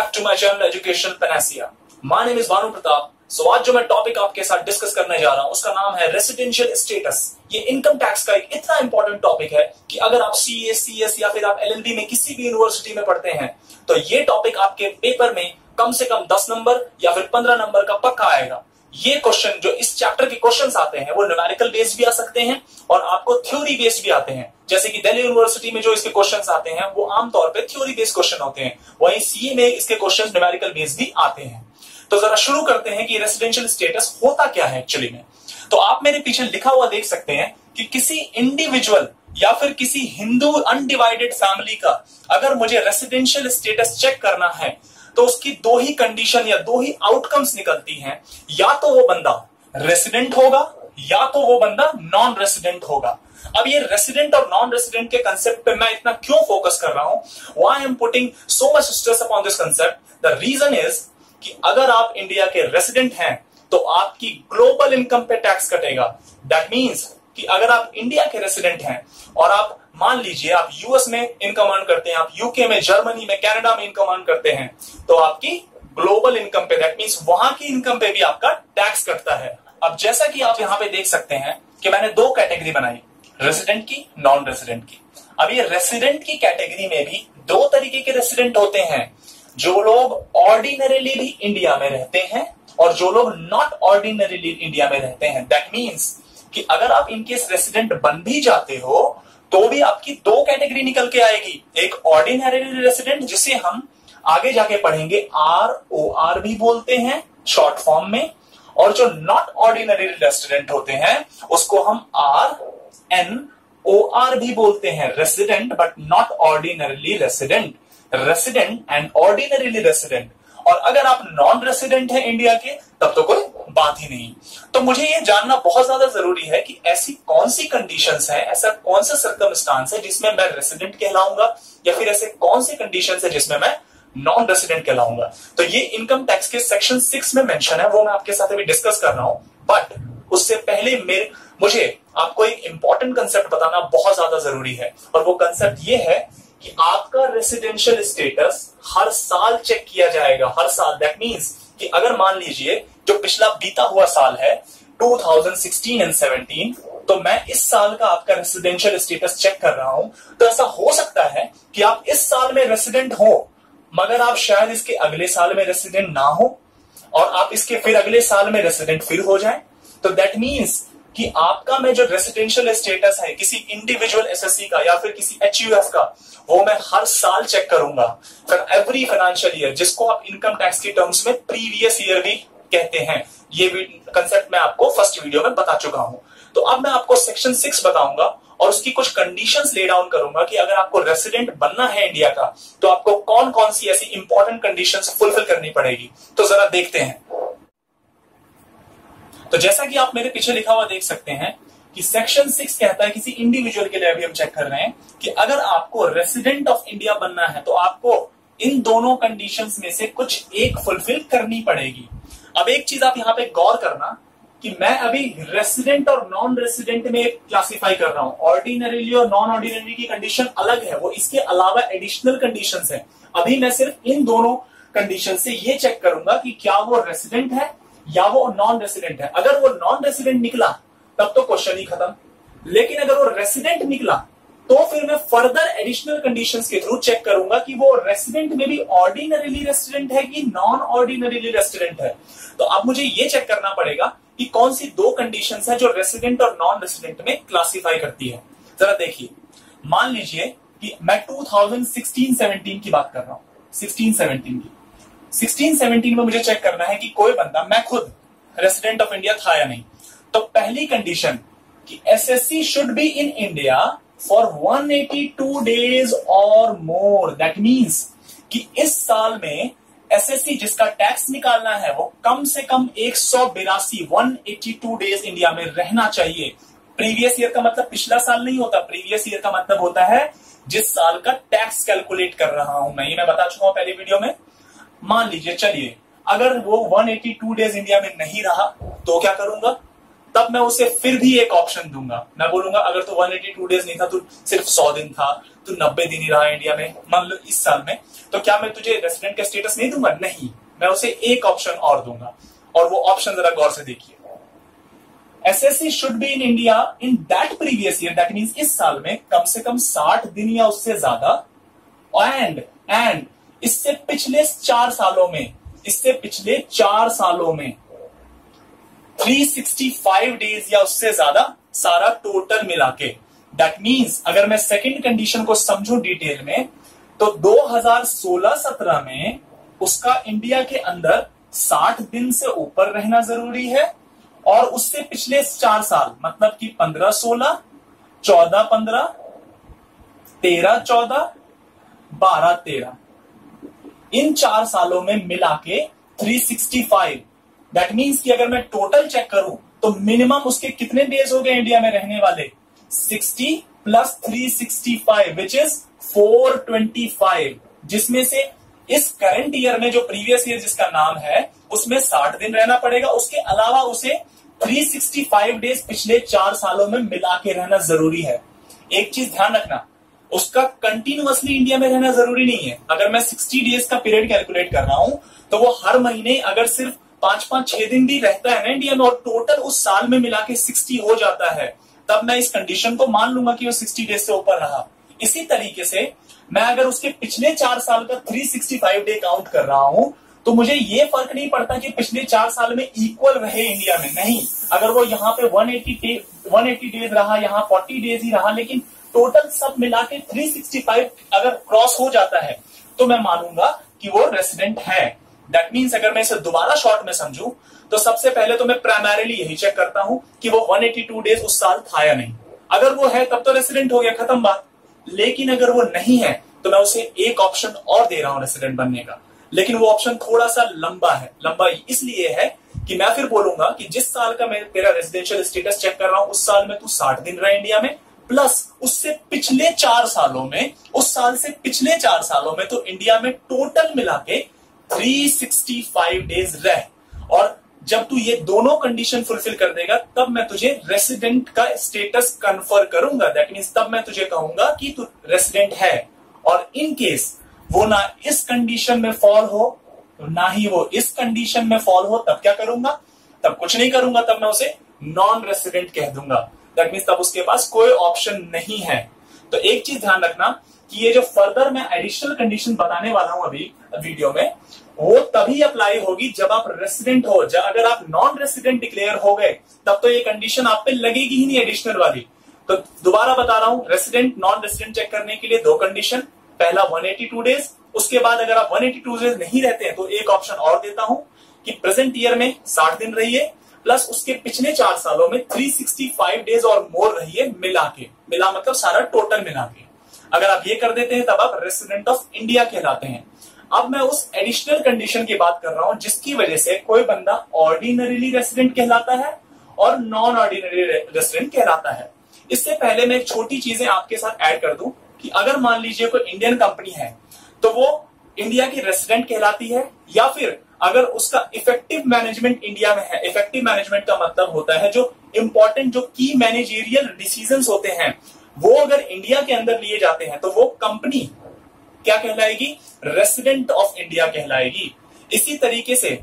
back to my channel Education Panacea. My name is Bhanu Pratap. So आज जो मैं topic आपके साथ डिस्कस करने जा रहा हूं उसका नाम है रेसिडेंशियल स्टेटस. ये इनकम टैक्स का एक इतना इंपॉर्टेंट टॉपिक है कि अगर आप सीए, सीएस या फिर आप एलएलबी में किसी भी यूनिवर्सिटी में पढ़ते हैं तो ये टॉपिक आपके पेपर में कम से कम 10 नंबर या फिर 15 नंबर का पक्का आएगा. ये क्वेश्चन जो इस चैप्टर के क्वेश्चंस आते हैं वो न्यूमेरिकल बेस्ड भी आ सकते हैं और आपको थ्योरी बेस्ड भी आते हैं. जैसे कि दिल्ली यूनिवर्सिटी में जो इसके क्वेश्चंस आते हैं वो आमतौर पे थ्योरी बेस्ड क्वेश्चन होते हैं, वहीं सीए में इसके क्वेश्चंस न्यूमेरिकल बेस्ड भी आते हैं. तो जरा शुरू करते हैं कि रेसिडेंशियल स्टेटस होता क्या है एक्चुअली में. तो आप मेरे पीछे लिखा हुआ देख सकते हैं कि किसी इंडिविजुअल या फिर किसी हिंदू अनडिवाइडेड फैमिली का अगर मुझे रेसिडेंशियल स्टेटस चेक करना है तो उसकी दो ही कंडीशन या दो ही आउटकम्स निकलती हैं. या तो वो बंदा रेसिडेंट होगा या तो वो बंदा नॉन रेसिडेंट होगा. अब ये रेसिडेंट और नॉन रेसिडेंट के कंसेप्ट पे मैं इतना क्यों फोकस कर रहा हूं, why I am putting so much stress upon this concept. The reason is कि अगर आप इंडिया के रेसिडेंट हैं तो आपकी ग्लोबल इनकम पे टैक्स कटेगा. दैट मींस कि अगर आप इंडिया के रेसिडेंट हैं और आप मान लीजिए आप यूएस में इनकम अर्न करते हैं, आप यूके में, जर्मनी में, कनाडा में इनकम अर्न करते हैं तो आपकी ग्लोबल इनकम पे दैट मींस वहां की इनकम पे भी आपका टैक्स कटता है. अब जैसा कि आप यहां पे देख सकते हैं कि मैंने दो कैटेगरी बनाई, रेसिडेंट की, नॉन रेसिडेंट की. अब ये रेसिडेंट की कैटेगरी में भी दो तरीके के रेसिडेंट होते हैं, जो लोग ऑर्डिनरीली भी इंडिया में रहते हैं और जो लोग नॉट ऑर्डिनरीली इंडिया में रहते हैं. दैट मींस कि अगर आप इनकेस रेसिडेंट बन भी जाते हो तो भी आपकी दो कैटेगरी निकल के आएगी. एक ऑर्डिनरी रेसिडेंट जिसे हम आगे जाके पढ़ेंगे ROR भी बोलते हैं शॉर्ट फॉर्म में, और जो नॉट ऑर्डिनरी रेसिडेंट होते हैं उसको हम RNOR भी बोलते हैं, resident but not ordinarily resident. Resident and ordinarily resident. और अगर आप नॉन रेसिडेंट हैं इंडिया के तब तो कोई बात ही नहीं. तो मुझे ये जानना बहुत ज्यादा जरूरी है कि ऐसी कौन सी कंडीशंस हैं, ऐसा कौन सा सर्कमस्टांस है जिसमें मैं रेसिडेंट कहलाऊंगा या फिर ऐसे कौन से कंडीशंस है जिसमें मैं नॉन रेसिडेंट कहलाऊंगा. तो ये इनकम टैक्स के सेक्शन 6 में मेंशन है, वो मैं आपके साथ अभी डिस्कस कर रहा हूं. बट उससे पहले मुझे आपको एक इंपॉर्टेंट कंसेप्ट बताना बहुत ज्यादा जरूरी है, और वो कंसेप्ट ये है कि आपका रेसिडेंशियल स्टेटस हर साल चेक किया जाएगा. हर साल. दैट मींस कि अगर मान लीजिए जो पिछला बीता हुआ साल है 2016 एंड 17, तो मैं इस साल का आपका रेसिडेंशियल स्टेटस चेक कर रहा हूं, तो ऐसा हो सकता है कि आप इस साल में रेसिडेंट हो मगर आप शायद इसके अगले साल में रेसिडेंट ना हो और आप इसके फिर अगले साल में रेसिडेंट फिर हो जाए. तो दैट मींस कि आपका में जो रेसिडेंशियल स्टेटस है किसी इंडिविजुअल एसएससी का या फिर किसी एचयूएफ का, वो मैं हर साल चेक करूंगा फॉर एवरी फाइनेंशियल ईयर, जिसको आप इनकम टैक्स की टर्म्स में प्रीवियस ईयर भी कहते हैं. ये कंसेप्ट मैं आपको फर्स्ट वीडियो में बता चुका हूं. तो अब मैं आपको सेक्शन 6 बताऊंगा और उसकी कुछ कंडीशंस ले डाउन करूंगा कि अगर आपको रेसिडेंट बनना है इंडिया का तो आपको कौन कौन सी ऐसी इंपॉर्टेंट कंडीशंस फुलफिल करनी पड़ेगी. तो जरा देखते हैं. तो जैसा कि आप मेरे पीछे लिखा हुआ देख सकते हैं कि सेक्शन 6 कहता है, किसी इंडिविजुअल के लिए अभी हम चेक कर रहे हैं कि अगर आपको रेसिडेंट ऑफ इंडिया बनना है तो आपको इन दोनों कंडीशंस में से कुछ एक फुलफिल करनी पड़ेगी. अब एक चीज आप यहां पे गौर करना कि मैं अभी रेसिडेंट और नॉन रेसिडेंट में क्लासिफाई कर रहा हूं. ऑर्डिनरीली और नॉन ऑर्डिनरी की कंडीशन अलग है, वो इसके अलावा एडिशनल कंडीशंस है. अभी मैं सिर्फ इन दोनों कंडीशन से ये चेक करूंगा कि क्या वो रेसिडेंट है या वो नॉन रेसिडेंट है. अगर वो नॉन रेसिडेंट निकला तब तो क्वेश्चन ही खत्म, लेकिन अगर वो रेसिडेंट निकला तो फिर मैं फर्दर एडिशनल कंडीशंस के थ्रू चेक करूंगा कि वो रेसिडेंट में भी ऑर्डिनरीली रेसिडेंट है कि नॉन ऑर्डिनरीली रेसिडेंट है. तो अब मुझे ये चेक करना पड़ेगा कि कौन सी दो कंडीशंस है जो रेसिडेंट और नॉन रेसिडेंट में क्लासिफाई करती है. जरा देखिए, मान लीजिए कि मैं 2016-17 की बात कर रहा हूं. 16-17 में मुझे चेक करना है कि कोई बंदा, मैं खुद रेसिडेंट ऑफ इंडिया था या नहीं. तो पहली कंडीशन कि SSC should be in India for 182 days और मोर. दैट मींस कि इस साल में एसएससी जिसका टैक्स निकालना है वो कम से कम 182 डेज इंडिया में रहना चाहिए. प्रीवियस ईयर का मतलब पिछला साल नहीं होता, प्रीवियस ईयर का मतलब होता है जिस साल का टैक्स कैलकुलेट कर रहा हूं मैं. ये मैं बता चुका हूं पहले वीडियो में. मान लीजिए, चलिए अगर वो 182 डेज इंडिया में नहीं रहा तो क्या करूंगा, तब मैं उसे फिर भी एक ऑप्शन दूंगा। मैं बोलूंगा अगर तू 182 डेज नहीं था, तू सिर्फ 100 दिन था, तू 90 दिन ही रहा इंडिया में, मान लो इस साल में, तो क्या मैं तुझे रेसिडेंट का स्टेटस नहीं दूंगा? नहीं, मैं उसे एक ऑप्शन और दूंगा। और वो ऑप्शन जरा गौर से देखिए, SSC should be in India in that previous year, that means इस साल में कम से कम 60 दिन या उससे ज्यादा, एंड इससे पिछले 4 सालों में, इससे पिछले 4 सालों में 365 डेज या उससे ज्यादा, सारा टोटल मिला के। दैट मींस अगर मैं सेकंड कंडीशन को समझूं डिटेल में, तो 2016-17 में उसका इंडिया के अंदर 60 दिन से ऊपर रहना जरूरी है, और उससे पिछले 4 साल मतलब कि 15-16, 14-15, 13-14, 12-13, इन 4 सालों में मिला के 365। दैट मीन्स कि अगर मैं टोटल चेक करूं तो मिनिमम उसके कितने डेज हो गए इंडिया में रहने वाले? 60 प्लस 365 विच इज 425, जिसमें से इस करंट ईयर में जो प्रीवियस ईयर जिसका नाम है उसमें 60 दिन रहना पड़ेगा, उसके अलावा उसे 365 डेज पिछले 4 सालों में मिला के रहना जरूरी है। एक चीज ध्यान रखना, उसका कंटिन्यूअसली इंडिया में रहना जरूरी नहीं है। अगर मैं 60 डेज का पीरियड कैलकुलेट कर रहा हूं तो वो हर महीने अगर सिर्फ 5-5-6 दिन भी रहता है ना इंडिया में, और टोटल उस साल में मिला के 60 हो जाता है, तब मैं इस कंडीशन को मान लूंगा कि वो 60 डेज से ऊपर रहा। इसी तरीके से मैं अगर उसके पिछले 4 साल का 365 डे काउंट कर रहा हूं, तो मुझे ये फर्क नहीं पड़ता कि पिछले 4 साल में इक्वल रहे इंडिया में, नहीं, अगर वो यहाँ पे 180 डेज रहा, यहाँ 40 डेज ही रहा, लेकिन टोटल सब मिला के 365 अगर क्रॉस हो जाता है तो मैं मानूंगा कि वो रेसिडेंट है। दैट मीन्स अगर मैं इसे दोबारा शॉर्ट में समझूं तो सबसे पहले तो मैं प्राइमरीली यही चेक करता हूं कि वो 182 डेज उस साल था या नहीं। अगर वो है तब तो रेसिडेंट हो गया, खत्म बात। लेकिन अगर वो नहीं है तो मैं उसे एक ऑप्शन और दे रहा हूं रेसिडेंट बनने का, लेकिन वो ऑप्शन थोड़ा सा लंबा है। लंबा इसलिए है कि मैं फिर बोलूंगा कि जिस साल का मैं तेरा रेजिडेंशियल स्टेटस चेक कर रहा हूं उस साल में तू 60 दिन रहा इंडिया में, प्लस उससे पिछले 4 सालों में, उस साल से पिछले 4 सालों में तो इंडिया में टोटल मिला के 365 डेज रह। और जब तू ये दोनों कंडीशन फुलफिल कर देगा तब मैं तुझे रेसिडेंट का स्टेटस कन्फर करूंगा। दैट मींस तब मैं तुझे कहूंगा कि तू रेसिडेंट है। और इन केस वो ना इस कंडीशन में फॉल हो ना ही वो इस कंडीशन में फॉल हो, तब क्या करूंगा? तब कुछ नहीं करूंगा, तब मैं उसे नॉन रेसिडेंट कह दूंगा। दैट मींस तब उसके पास कोई ऑप्शन नहीं है। तो एक चीज ध्यान रखना कि ये जो फर्दर मैं एडिशनल कंडीशन बताने वाला हूं अभी वीडियो में, वो तभी अप्लाई होगी जब आप रेसिडेंट हो। अगर आप नॉन रेसिडेंट डिक्लेयर हो गए तब तो ये कंडीशन आप पे लगेगी ही नहीं एडिशनल वाली। तो दोबारा बता रहा हूं, रेसिडेंट नॉन रेसिडेंट चेक करने के लिए 2 कंडीशन, पहला 182 डेज, उसके बाद अगर आप 182 डेज नहीं रहते हैं तो एक ऑप्शन और देता हूं कि प्रेजेंट ईयर में 60 दिन रहिए, प्लस उसके पिछले 4 सालों में 365 डेज और मोर रहिए मिला के। मिला मतलब सारा टोटल मिला के। अगर आप ये कर देते हैं तब आप रेसिडेंट ऑफ इंडिया कहलाते हैं। अब मैं उस एडिशनल कंडीशन की बात कर रहा हूं जिसकी वजह से कोई बंदा ऑर्डिनरीली रेसिडेंट कहलाता है और नॉन ऑर्डिनरी रेसिडेंट कहलाता है। इससे पहले मैं एक छोटी चीजें आपके साथ ऐड कर दूं कि अगर मान लीजिए कोई इंडियन कंपनी है तो वो इंडिया की रेसिडेंट कहलाती है, या फिर अगर उसका इफेक्टिव मैनेजमेंट इंडिया में है। इफेक्टिव मैनेजमेंट का मतलब होता है जो इंपॉर्टेंट जो की मैनेजरियल डिसीजंस होते हैं वो अगर इंडिया के अंदर लिए जाते हैं तो वो कंपनी क्या कहलाएगी? रेसिडेंट ऑफ इंडिया कहलाएगी। इसी तरीके से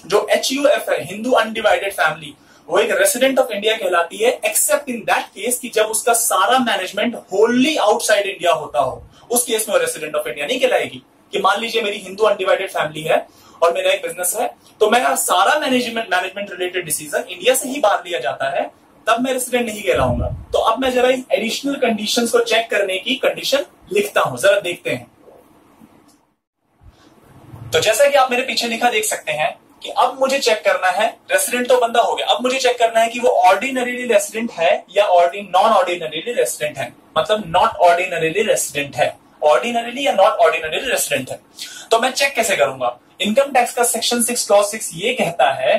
जो HUF है, हिंदू अनडिवाइडेड फैमिली, वो एक रेसिडेंट ऑफ इंडिया कहलाती है, एक्सेप्ट इन दैट केस कि जब उसका सारा मैनेजमेंट होली आउटसाइड इंडिया होता हो, उस केस में वो रेसिडेंट ऑफ इंडिया नहीं कहलाएगी। कि मान लीजिए मेरी हिंदू अनडिवाइडेड फैमिली है और मेरा एक बिजनेस है, तो मेरा सारा मैनेजमेंट रिलेटेड डिसीजन इंडिया से ही बाहर लिया जाता है, तब मैं रेसिडेंट नहीं कहलाऊंगा। तो अब मैं जरा इस एडिशनल कंडीशंस को चेक करने की कंडीशन लिखता हूं, जरा देखते हैं। तो जैसा कि आप मेरे पीछे लिखा देख सकते हैं कि अब मुझे चेक करना है, रेसिडेंट तो बंदा हो गया, अब मुझे चेक करना है कि वो ऑर्डिनरीली रेसिडेंट है या नॉन ऑर्डिनरीली रेसिडेंट है, मतलब नॉट ऑर्डिनरीली रेसिडेंट है, ऑर्डिनरीली या नॉट ऑर्डिनरीली रेसिडेंट है। तो मैं चेक कैसे करूंगा? इनकम टैक्स का सेक्शन 6 क्लॉज 6 ये कहता है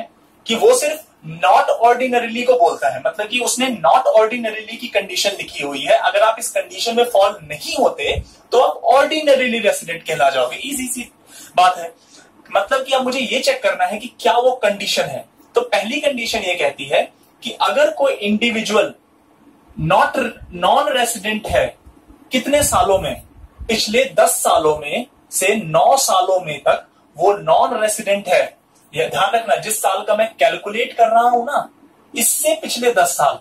कि वो सिर्फ नॉट ऑर्डिनरीली को बोलता है, मतलब कि उसने नॉट ऑर्डिनरीली की कंडीशन लिखी हुई है। अगर आप इस कंडीशन में फॉल नहीं होते तो आप ऑर्डिनरीली रेसिडेंट कहला जाओगे। इजी सी बात है। मतलब कि अब मुझे ये चेक करना है कि क्या वो कंडीशन है। तो पहली कंडीशन ये कहती है कि अगर कोई इंडिविजुअल नॉन रेसिडेंट है कितने सालों में, पिछले 10 सालों में से 9 सालों में तक वो नॉन रेसिडेंट है। यह ध्यान रखना, जिस साल का मैं कैलकुलेट कर रहा हूं ना, इससे पिछले 10 साल,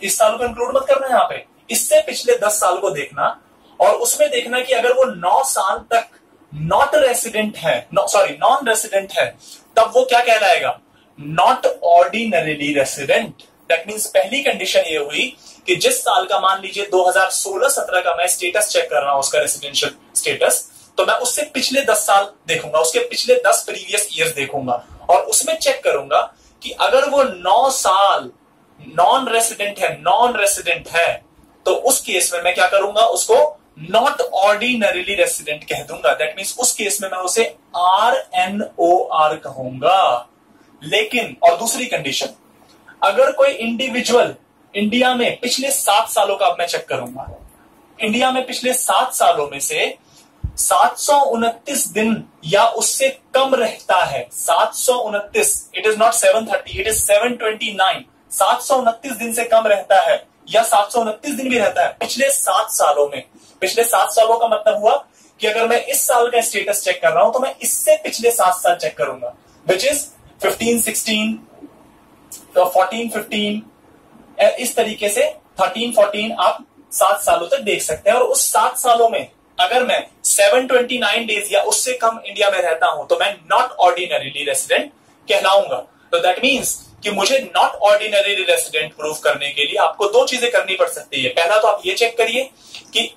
इस साल को इंक्लूड मत करना यहां पे, इससे पिछले 10 साल को देखना और उसमें देखना कि अगर वो 9 साल तक नॉन रेसिडेंट है, तब वो क्या कहलाएगा, not ordinarily resident. That means पहली कंडीशन ये हुई कि जिस साल का, मान लीजिए 2016-17 का मैं स्टेटस चेक कर रहा हूं, उसका रेसिडेंशियल स्टेटस, तो मैं उससे पिछले 10 साल देखूंगा, उसके पिछले 10 प्रीवियस ईयर्स देखूंगा और उसमें चेक करूंगा कि अगर वो 9 साल नॉन रेसिडेंट है, तो उस केस में मैं क्या करूंगा, उसको नॉट ऑर्डिनरीली रेसिडेंट कह दूंगा। दैट मीन्स उस केस में मैं उसे RNOR कहूंगा। लेकिन, और दूसरी कंडीशन, अगर कोई इंडिविजुअल इंडिया में पिछले 7 सालों का, अब मैं चेक करूंगा, इंडिया में पिछले 7 सालों में से 729 दिन या उससे कम रहता है, 729, it is not 730, it is 729, 729 दिन से कम रहता है या 729 दिन भी रहता है पिछले 7 सालों में। पिछले 7 सालों का मतलब हुआ कि अगर मैं इस साल का स्टेटस चेक कर रहा हूं तो मैं इससे पिछले 7 साल चेक करूंगा, विच इज 15-16, 14-15, इस तरीके से 13-14 आप 7 सालों तक देख सकते हैं। और उस 7 सालों में अगर मैं 729 डेज या उससे कम इंडिया में रहता हूं तो मैं नॉट ऑर्डिनरीली रेसिडेंट कहलाऊंगा। तो दैट मीन्स कि मुझे नॉट ऑर्डिनरी रेसिडेंट प्रूव करने के लिए आपको 2 चीजें करनी पड़ सकती है। पहला तो आप ये चेक करिए कि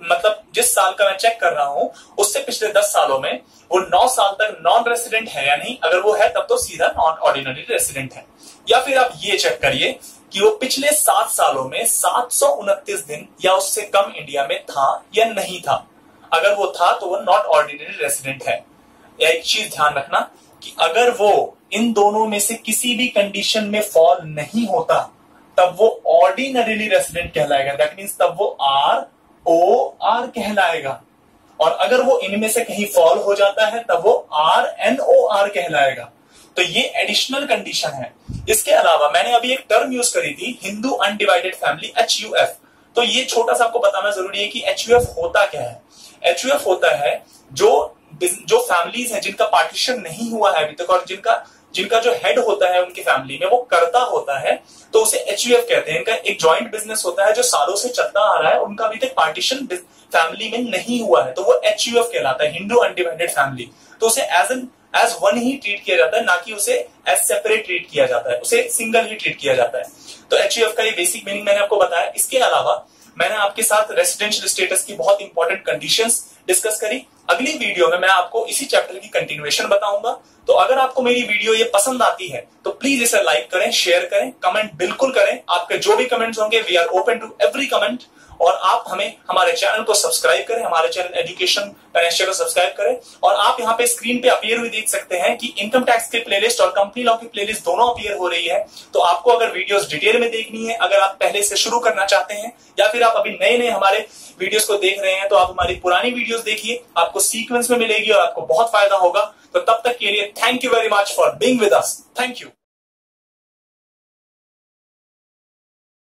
मतलब जिस साल का मैं चेक कर रहा हूं उससे पिछले 10 सालों में वो 9 साल तक नॉन रेसिडेंट है या नहीं। अगर वो है तब तो सीधा नॉन ऑर्डिनरी रेसिडेंट है। या फिर आप ये चेक करिए कि वो पिछले 7 सालों में 729 दिन या उससे कम इंडिया में था या नहीं था। अगर वो था तो वो नॉट ऑर्डिनरी रेसिडेंट है। एक चीज ध्यान रखना कि अगर वो इन दोनों में से किसी भी कंडीशन में फॉल नहीं होता तब वो ऑर्डिनरीली रेसिडेंट कहलाएगा। दैट मीन्स तब वो ROR कहलाएगा। और अगर वो इनमें से कहीं फॉल हो जाता है तब वो RNOR कहलाएगा। तो ये एडिशनल कंडीशन है। इसके अलावा मैंने अभी एक टर्म यूज करी थी, हिंदू अनडिवाइडेड फैमिली, HUF। तो ये छोटा सा आपको बताना जरूरी है कि HUF होता क्या है। HUF होता है जो फैमिलीज हैं जिनका पार्टीशन नहीं हुआ है अभी तक और जिनका जो हेड होता है उनकी फैमिली में वो कर्ता होता है, तो उसे HUF कहते हैं। इनका एक जॉइंट बिजनेस होता है जो सालों से चलता आ रहा है, उनका अभी तक पार्टीशन फैमिली में नहीं हुआ है, तो वो HUF कहलाता है, हिंदू अनडिवाइडेड फैमिली। तो उसे एज वन ही ट्रीट किया जाता है, ना कि उसे एज सेपरेट ट्रीट किया जाता है, उसे सिंगल ही ट्रीट किया जाता है। तो HUF का ये बेसिक मीनिंग मैंने आपको बताया। इसके अलावा मैंने आपके साथ रेसिडेंशियल स्टेटस की बहुत इंपॉर्टेंट कंडीशंस डिस्कस करी। अगली वीडियो में मैं आपको इसी चैप्टर की कंटिन्यूएशन बताऊंगा। तो अगर आपको मेरी वीडियो ये पसंद आती है तो प्लीज इसे लाइक करें, शेयर करें, कमेंट बिल्कुल करें। आपके जो भी कमेंट्स होंगे, we are open to every comment. और आप हमारे चैनल को सब्सक्राइब करें, हमारे चैनल एजुकेशन फाइनेंशियल को सब्सक्राइब करें। और आप यहाँ पे स्क्रीन पे अपीयर हुई देख सकते हैं कि इनकम टैक्स के प्लेलिस्ट और कंपनी लॉ की प्लेलिस्ट दोनों अपीयर हो रही है। तो आपको अगर वीडियोस डिटेल में देखनी है, अगर आप पहले से शुरू करना चाहते हैं या फिर आप अभी नए हमारे वीडियोस को देख रहे हैं, तो आप हमारी पुरानी वीडियोस देखिए, आपको सीक्वेंस में मिलेगी और आपको बहुत फायदा होगा। तो तब तक के लिए thank you very much for being with us. Thank you.